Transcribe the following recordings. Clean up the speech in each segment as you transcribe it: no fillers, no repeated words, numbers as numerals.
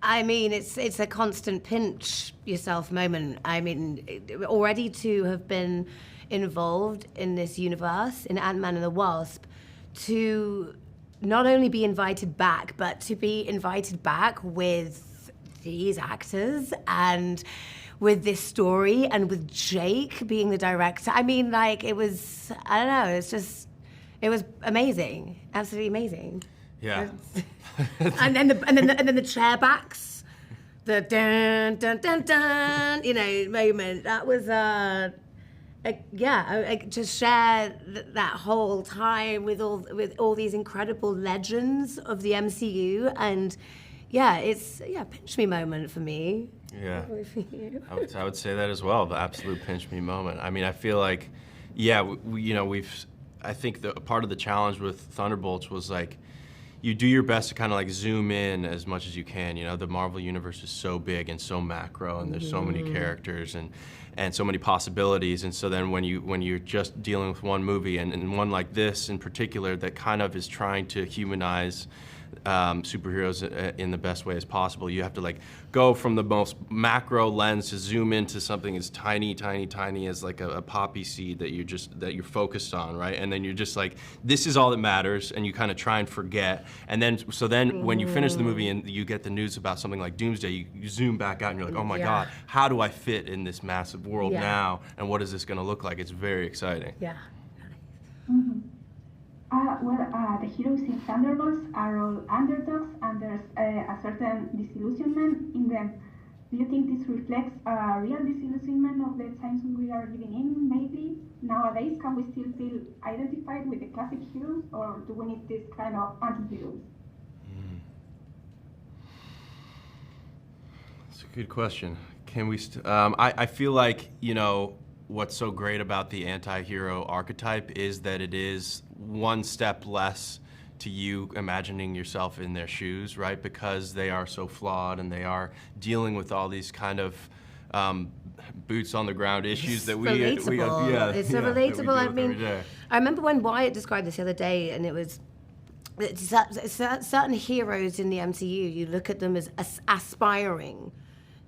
I mean, it's a constant pinch yourself moment. I mean, already to have been involved in this universe, in Ant-Man and the Wasp, to not only be invited back, but to be invited back with these actors and with this story and with Jake being the director. I mean, like, it was, I don't know, it was amazing, absolutely amazing. Yeah. and then the chair backs, the dun dun dun dun, moment. That was just share that whole time with all these incredible legends of the MCU, and it's pinch me moment for me. Yeah, I would say that as well. The absolute pinch me moment. I mean, I feel like, I think the part of the challenge with Thunderbolts was like, you do your best to kind of like zoom in as much as you can. The Marvel universe is so big and so macro, and there's so many characters and so many possibilities. And so then when you're just dealing with one movie, and one like this in particular that kind of is trying to humanize superheroes in the best way as possible, you have to like go from the most macro lens to zoom into something as tiny as like a poppy seed that you're focused on, right? And then you're just like, this is all that matters, and you kind of try and forget. And then when you finish the movie and you get the news about something like Doomsday, you zoom back out and you're like, oh my God, how do I fit in this massive world now? And what is this going to look like? It's very exciting. Yeah. Mm-hmm. The heroes in Thunderbolts are all underdogs, and there's a certain disillusionment in them. Do you think this reflects a real disillusionment of the times we are living in, maybe? Nowadays, can we still feel identified with the classic heroes, or do we need this kind of anti-heroes? That's a good question. Can we? I feel like, what's so great about the anti-hero archetype is that it is one step less to you imagining yourself in their shoes, right? Because they are so flawed and they are dealing with all these kind of boots on the ground issues that we it's so relatable. I mean, I remember when Wyatt described this the other day, and it's certain heroes in the MCU, you look at them as aspiring.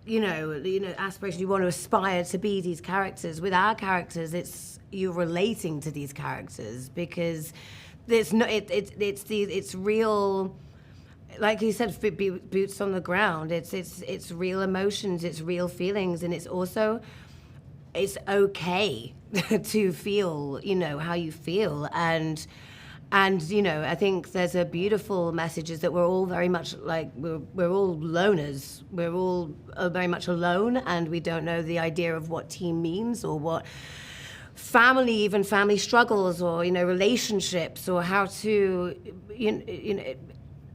Aspiration. You want to aspire to be these characters. With our characters, it's you're relating to these characters because it's real. Like you said, boots on the ground. It's real emotions. It's real feelings, and it's okay to feel how you feel. And I think there's a beautiful message is that we're all very much like, we're all loners. We're all very much alone, and we don't know the idea of what team means, or what family struggles, or, relationships, or how to,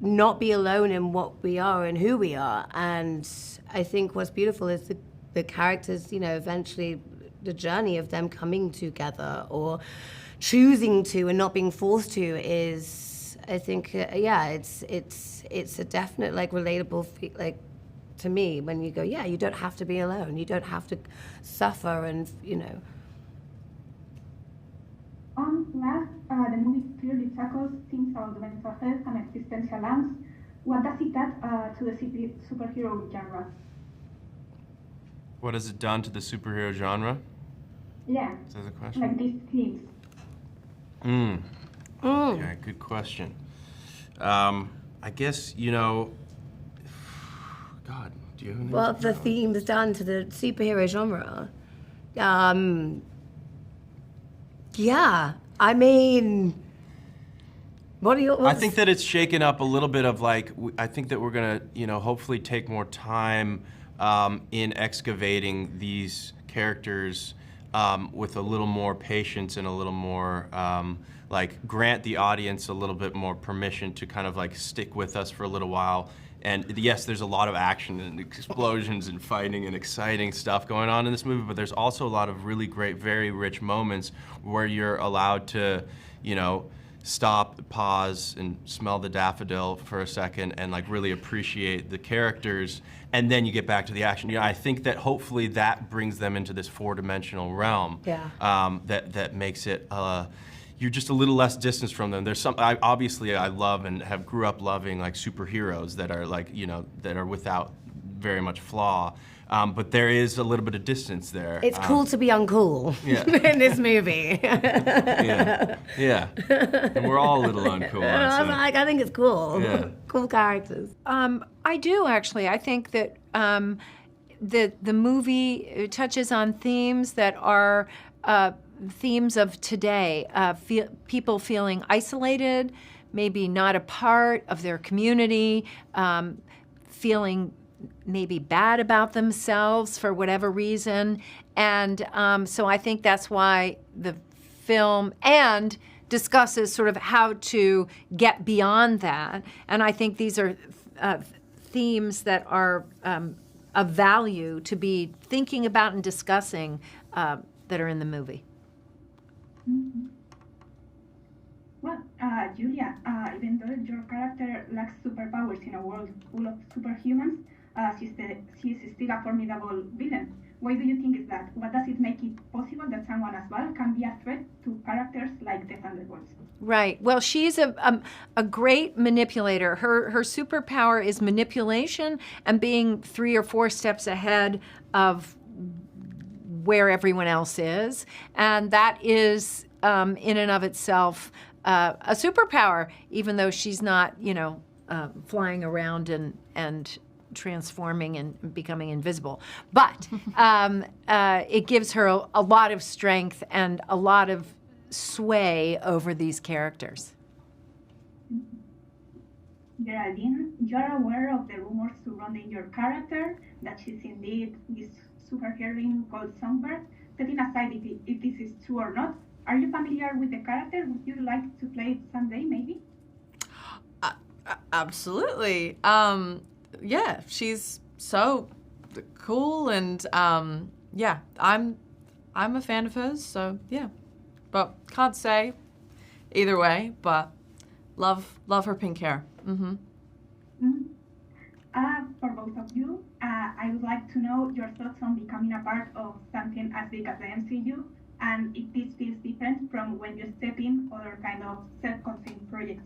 not be alone in what we are and who we are. And I think what's beautiful is the characters, eventually the journey of them coming together, or choosing to and not being forced to, is, I think, it's a definite, like, relatable, like, to me, when you go, you don't have to be alone. You don't have to suffer, and, Last, the movie clearly tackles themes of the mental health and existential angst. What does it add to the superhero genre? What has it done to the superhero genre? Yeah. Is that the question? Like these themes. Okay, good question. I guess, God, do you have anything? What the themes done to the superhero genre? I mean, what are your... I think that it's shaken up a little bit of, like, I think that we're going to, hopefully take more time in excavating these characters with a little more patience and a little more, grant the audience a little bit more permission to kind of, like, stick with us for a little while. And yes, there's a lot of action and explosions and fighting and exciting stuff going on in this movie, but there's also a lot of really great, very rich moments where you're allowed to, stop, pause, and smell the daffodil for a second and, like, really appreciate the characters, and then you get back to the action. I think that hopefully that brings them into this four-dimensional realm. Yeah. That makes it, you're just a little less distanced from them. There's some, obviously I love and grew up loving like superheroes that are like, you know, that are without very much flaw. But there is a little bit of distance there. It's cool to be uncool in this movie. Yeah. And we're all a little uncool. I think it's cool. Yeah. Cool characters. I do, actually. I think that the movie touches on themes that are themes of today. People feeling isolated, maybe not a part of their community, feeling maybe bad about themselves for whatever reason. And so I think that's why the film and discusses sort of how to get beyond that. And I think these are themes that are of value to be thinking about and discussing that are in the movie. Mm-hmm. Well, Julia, even though your character lacks superpowers in a world full of superhumans, she is still a formidable villain. Why do you think is that? What does it make it possible that someone as well can be a threat to characters like the Thunderbolts? Right. Well, she's a great manipulator. Her superpower is manipulation and being 3 or 4 steps ahead of where everyone else is. And that is, in and of itself, a superpower, even though she's not, you know, flying around and transforming and becoming invisible. But it gives her a lot of strength and a lot of sway over these characters. Geraldine, you are aware of the rumors surrounding your character, that she's indeed this superheroine called Songbird. Setting aside if this is true or not, are you familiar with the character? Would you like to play it someday, maybe? Absolutely. Yeah, she's so cool, and yeah, I'm a fan of hers, so yeah. But can't say either way, but love her pink hair. Mm-hmm. Mm-hmm. For both of you, I would like to know your thoughts on becoming a part of something as big as the MCU, and if this feels different from when you step in other kind of self-contained projects.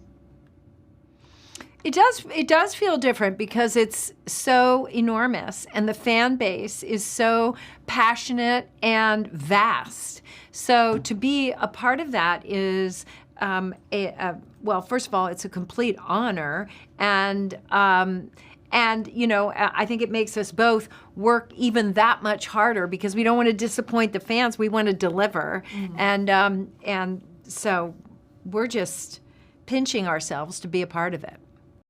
It does feel different because it's so enormous and the fan base is so passionate and vast. So to be a part of that is, well, first of all, it's a complete honor, and you know, I think it makes us both work even that much harder because we don't want to disappoint the fans. We want to deliver, and so we're just pinching ourselves to be a part of it.